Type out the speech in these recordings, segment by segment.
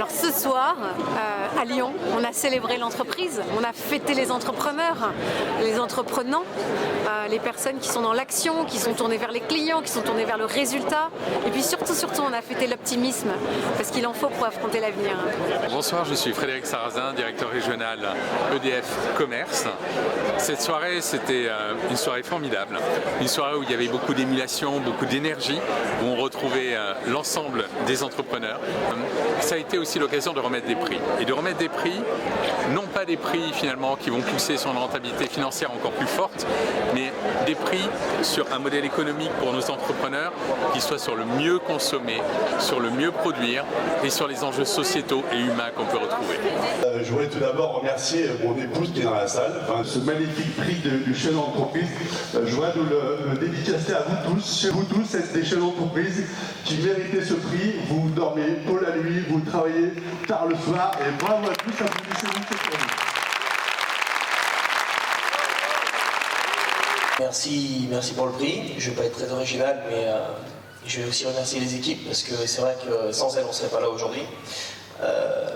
Alors ce soir, à Lyon, on a célébré l'entreprise, on a fêté les entrepreneurs, les entreprenants, les personnes qui sont dans l'action, qui sont tournées vers les clients, qui sont tournées vers le résultat. Et puis surtout, on a fêté l'optimisme, parce qu'il en faut pour affronter l'avenir. Bonsoir, je suis Frédéric Sarrazin, directeur régional EDF Commerce. Cette soirée, c'était une soirée formidable, une soirée où il y avait beaucoup d'émulation, beaucoup d'énergie, où on retrouvait l'ensemble des entrepreneurs. Ça a été aussi l'occasion de remettre des prix. Et de remettre des prix, non pas des prix finalement qui vont pousser sur une rentabilité financière encore plus forte, mais des prix sur un modèle économique pour nos entrepreneurs qui soit sur le mieux consommer, sur le mieux produire et sur les enjeux sociétaux et humains qu'on peut retrouver. Je voudrais tout d'abord remercier mon épouse qui est dans la salle, ce magnifique prix du chef d'entreprise. Je voudrais nous le dédicacer à vous tous, c'est des chefs d'entreprise qui méritez ce prix. Vous dormez tôt la nuit, vous travaillez tard le soir et bravo à tous, applaudissez-vous pour nous. Merci pour le prix. Je ne vais pas être très original, mais je vais aussi remercier les équipes parce que c'est vrai que sans elles, on ne serait pas là aujourd'hui.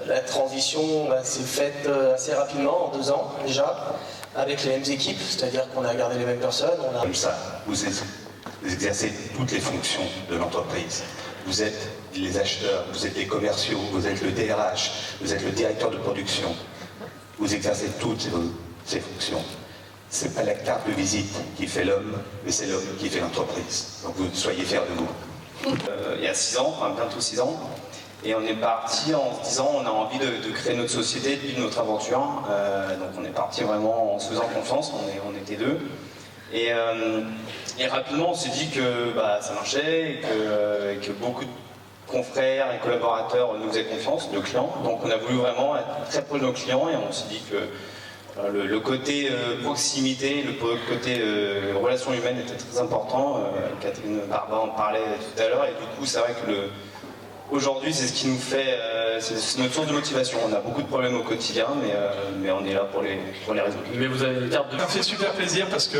La transition s'est faite assez rapidement, en 2 ans déjà, avec les mêmes équipes, c'est-à-dire qu'on a gardé les mêmes personnes. Comme ça, vous exercez toutes les fonctions de l'entreprise. Vous êtes les acheteurs, vous êtes les commerciaux, vous êtes le DRH, vous êtes le directeur de production. Vous exercez toutes ces fonctions. Ce n'est pas la carte de visite qui fait l'homme, mais c'est l'homme qui fait l'entreprise. Donc vous soyez fiers de vous. Il y a 6 ans, enfin bientôt 6 ans, et on est parti en se disant on a envie de créer notre société, de vivre notre aventure. Donc on est parti vraiment en se faisant confiance, on était 2. Et rapidement on s'est dit que ça marchait et que beaucoup de confrères et collaborateurs nous faisaient confiance, nos clients. Donc on a voulu vraiment être très proche de nos clients et on s'est dit que le côté proximité, le côté relation humaine était très important. Catherine Barba en parlait tout à l'heure et du coup c'est vrai que aujourd'hui c'est ce qui nous fait, c'est notre source de motivation. On a beaucoup de problèmes au quotidien mais on est là pour les résoudre. Mais vous avez une carte de... Ça fait super plaisir parce que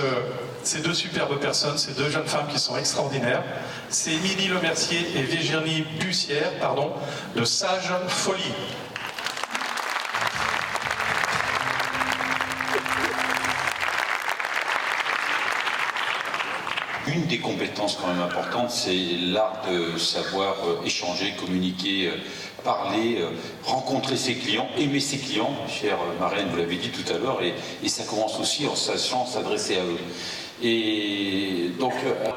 c'est 2 superbes personnes, c'est 2 jeunes femmes qui sont extraordinaires. C'est Émilie Lemercier et Virginie Bussière, de Sage Folie. Une des compétences quand même importantes, c'est l'art de savoir échanger, communiquer, parler, rencontrer ses clients, aimer ses clients. Chère Marlène, vous l'avez dit tout à l'heure, et ça commence aussi en sachant s'adresser à eux. Et donc,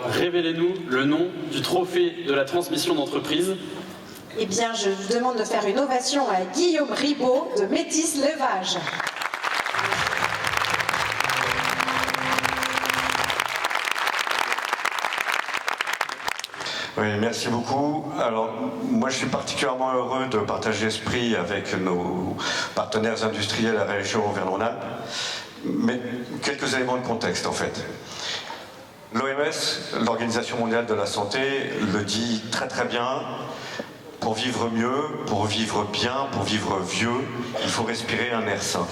révélez-nous le nom du trophée de la transmission d'entreprise. Eh bien, je vous demande de faire une ovation à Guillaume Ribaud de Métis Levage. Oui, merci beaucoup. Alors, moi, je suis particulièrement heureux de partager ce prix avec nos partenaires industriels à la région Auvergne-Rhône-Alpes. Mais quelques éléments de contexte, en fait. L'OMS, l'Organisation mondiale de la santé, le dit très très bien. Pour vivre mieux, pour vivre bien, pour vivre vieux, il faut respirer un air sain.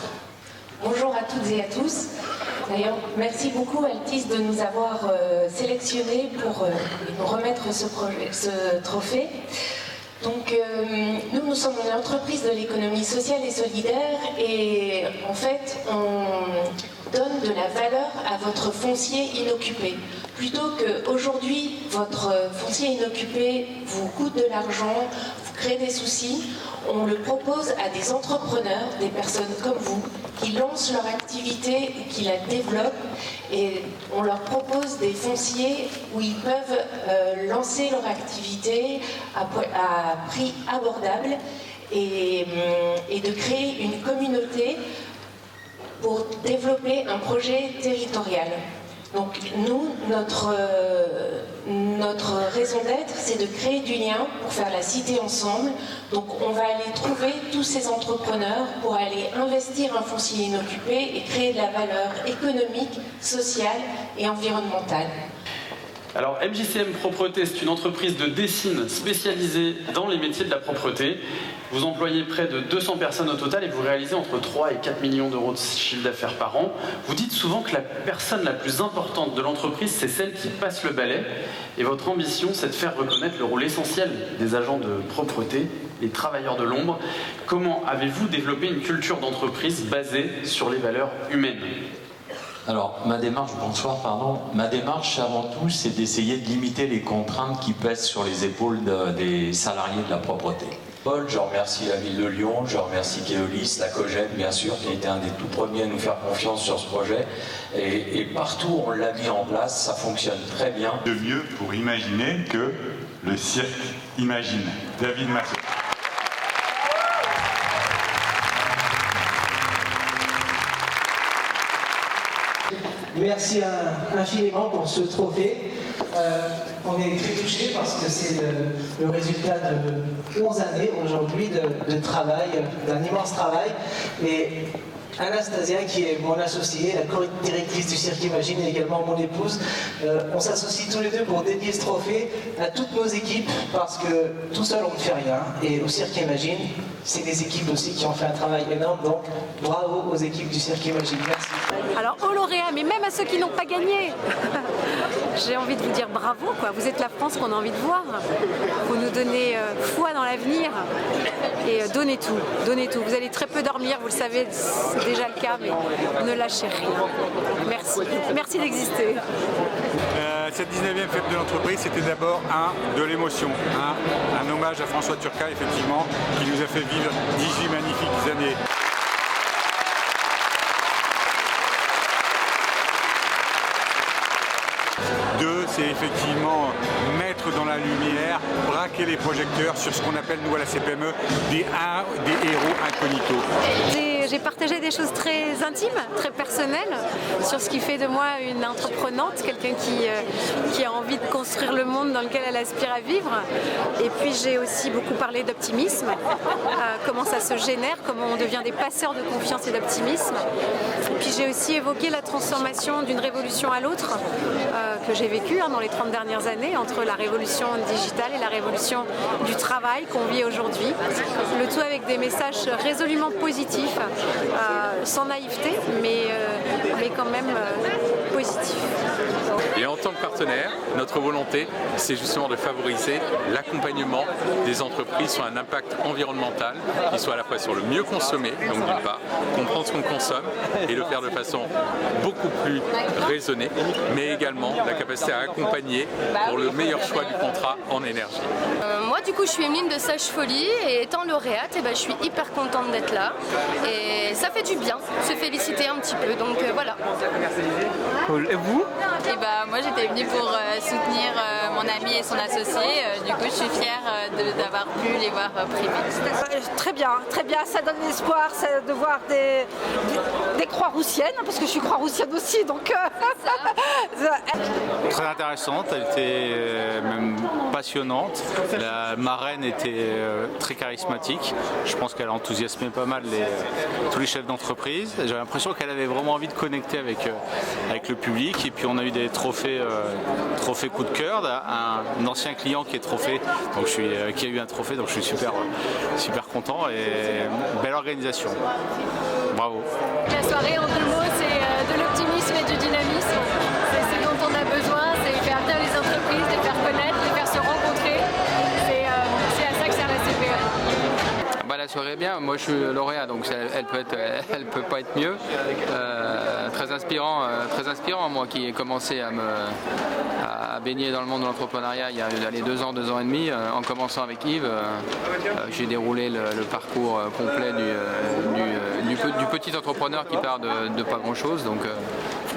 Bonjour à toutes et à tous. D'ailleurs, merci beaucoup Altis de nous avoir sélectionnés pour nous remettre ce trophée. Donc, nous sommes une entreprise de l'économie sociale et solidaire et en fait, on donne de la valeur à votre foncier inoccupé. Plutôt qu'aujourd'hui, votre foncier inoccupé vous coûte de l'argent, vous crée des soucis, on le propose à des entrepreneurs, des personnes comme vous, qui lancent leur activité ou qui la développent et on leur propose des fonciers où ils peuvent lancer leur activité à prix abordable et de créer une communauté pour développer un projet territorial. Donc nous, notre raison d'être, c'est de créer du lien pour faire la cité ensemble. Donc on va aller trouver tous ces entrepreneurs pour aller investir un foncier inoccupé et créer de la valeur économique, sociale et environnementale. Alors MJCM Propreté, c'est une entreprise de Dessine spécialisée dans les métiers de la propreté. Vous employez près de 200 personnes au total et vous réalisez entre 3 et 4 millions d'euros de chiffre d'affaires par an. Vous dites souvent que la personne la plus importante de l'entreprise, c'est celle qui passe le balai. Et votre ambition, c'est de faire reconnaître le rôle essentiel des agents de propreté les travailleurs de l'ombre. Comment avez-vous développé une culture d'entreprise basée sur les valeurs humaines ? Alors, ma démarche avant tout, c'est d'essayer de limiter les contraintes qui pèsent sur les épaules des salariés de la propreté. Je remercie la ville de Lyon, je remercie Keolis, la Coged bien sûr, qui a été un des tout premiers à nous faire confiance sur ce projet. Et partout on l'a mis en place, ça fonctionne très bien. De mieux pour imaginer que le cirque imagine. David Massot. Merci infiniment pour ce trophée. On est très touchés parce que c'est le résultat de 11 années aujourd'hui de travail, d'un immense travail. Et Anastasia, qui est mon associée, la co-directrice du Cirque Imagine, et également mon épouse, on s'associe tous les deux pour dédier ce trophée à toutes nos équipes parce que tout seul on ne fait rien. Et au Cirque Imagine, c'est des équipes aussi qui ont fait un travail énorme. Donc bravo aux équipes du Cirque Imagine. Merci. Alors aux lauréats, mais même à ceux qui n'ont pas gagné, j'ai envie de vous dire bravo, quoi. Vous êtes la France qu'on a envie de voir. Vous nous donnez foi dans l'avenir et donnez tout, donnez tout. Vous allez très peu dormir, vous le savez, c'est déjà le cas, mais ne lâchez rien. Merci, merci d'exister. Cette 19e fête de l'entreprise, c'était d'abord de l'émotion, un hommage à François Turcat, effectivement, qui nous a fait vivre 18 magnifiques années. Deux, c'est effectivement mettre dans la lumière, braquer les projecteurs sur ce qu'on appelle, nous à la CPME, des héros incognito. J'ai partagé des choses très intimes, très personnelles, sur ce qui fait de moi une entreprenante, quelqu'un qui a envie de construire le monde dans lequel elle aspire à vivre. Et puis j'ai aussi beaucoup parlé d'optimisme, comment ça se génère, comment on devient des passeurs de confiance et d'optimisme. Et puis j'ai aussi évoqué la transformation d'une révolution à l'autre que j'ai vécue dans les 30 dernières années, entre la révolution digitale et la révolution du travail qu'on vit aujourd'hui. Le tout avec des messages résolument positifs, sans naïveté, mais quand même positifs. Et en tant que partenaire, notre volonté, c'est justement de favoriser l'accompagnement des entreprises sur un impact environnemental qui soit à la fois sur le mieux consommer, donc d'une part, comprendre ce qu'on consomme et le faire de façon beaucoup plus raisonnée, mais également la capacité à accompagner pour le meilleur choix du contrat en énergie. Moi du coup je suis Emeline de Sage Folie et étant lauréate, je suis hyper contente d'être là et ça fait du bien, se féliciter un petit peu, donc voilà. Cool. Et vous? Moi j'étais venue pour soutenir mon ami et son associé, du coup je suis fière d'avoir pu les voir primés. Très bien, ça donne l'espoir de voir des Croix-Roussiennes, parce que je suis Croix-Roussienne aussi, donc... Très intéressante, elle était même passionnante, la marraine était très charismatique, je pense qu'elle a enthousiasmé pas mal tous les chefs d'entreprise, j'ai l'impression qu'elle avait vraiment envie de connecter avec le public, et puis on a eu des trophées coup de cœur, un ancien client qui est trophée, donc qui a eu un trophée, donc je suis super content et belle organisation. Bravo. La soirée en 2 mots, c'est de l'optimisme et du dynamisme. C'est ce dont on a besoin, c'est faire bien les entreprises, les faire connaître, les faire se rencontrer. C'est à ça que sert la CPE. La soirée est bien, moi je suis lauréat donc elle peut pas être mieux. Très inspirant, moi qui ai commencé à baigner dans le monde de l'entrepreneuriat il y a 2 ans et demi, en commençant avec Yves, j'ai déroulé le parcours complet du petit entrepreneur qui part de pas grand chose, donc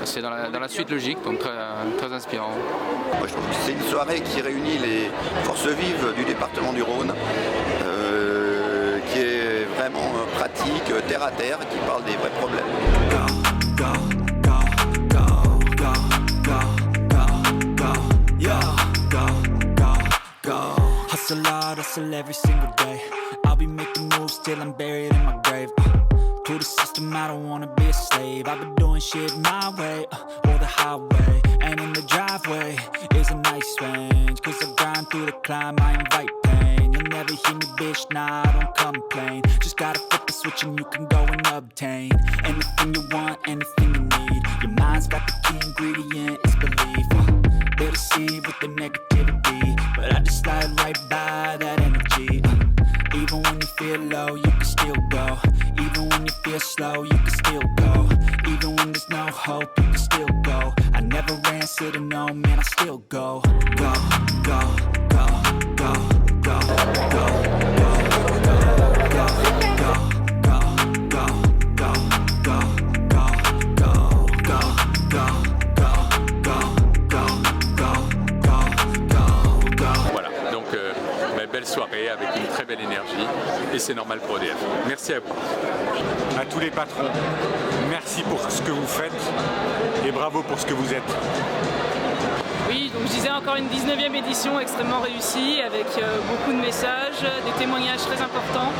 c'est dans la suite logique, donc très inspirant. Moi je trouve que c'est une soirée qui réunit les forces vives du département du Rhône, qui est vraiment pratique, terre à terre, qui parle des vrais problèmes. Hustle hard, hustle every single day. I'll be making moves till I'm buried in my grave. To the system, I don't wanna be a slave. I've been doing shit my way, or the highway. And in the driveway is a nice range, cause I grind through the climb, I invite pain. You'll never hear me, bitch, nah, I don't complain. Just gotta flip the switch and you can go and obtain anything you want, anything you need. Your mind's got the key ingredient, it's belief. They deceive with the negativity, but I just slide right by that energy. Even when you feel low, you can still go. Even when you feel slow, you can still go. Even when there's no hope, you can still go. I never answer to no, man, I still go. Go, go, go, go, go, go, go, go, Voilà, donc belle soirée avec une très belle énergie et c'est normal pour EDF. Merci à vous. À tous les patrons, merci pour ce que vous faites et bravo pour ce que vous êtes. Oui, donc je disais encore une 19e édition extrêmement réussie avec beaucoup de messages, des témoignages très importants,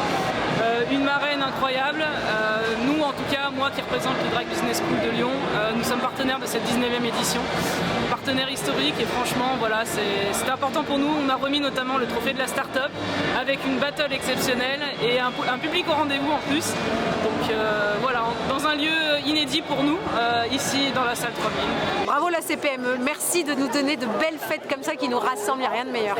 une marraine incroyable. Nous, en tout cas, moi qui représente le Drag Business School de Lyon, nous sommes partenaires de cette 19e édition, partenaire historique et franchement, voilà, c'était important pour nous. On a remis notamment le trophée de la start-up avec une battle exceptionnelle et un public au rendez-vous en plus. Donc voilà, dans un lieu inédit pour nous, ici dans la salle 3000. Bravo la CPME, merci de nous donner de belles fêtes comme ça qui nous rassemblent, il n'y a rien de meilleur.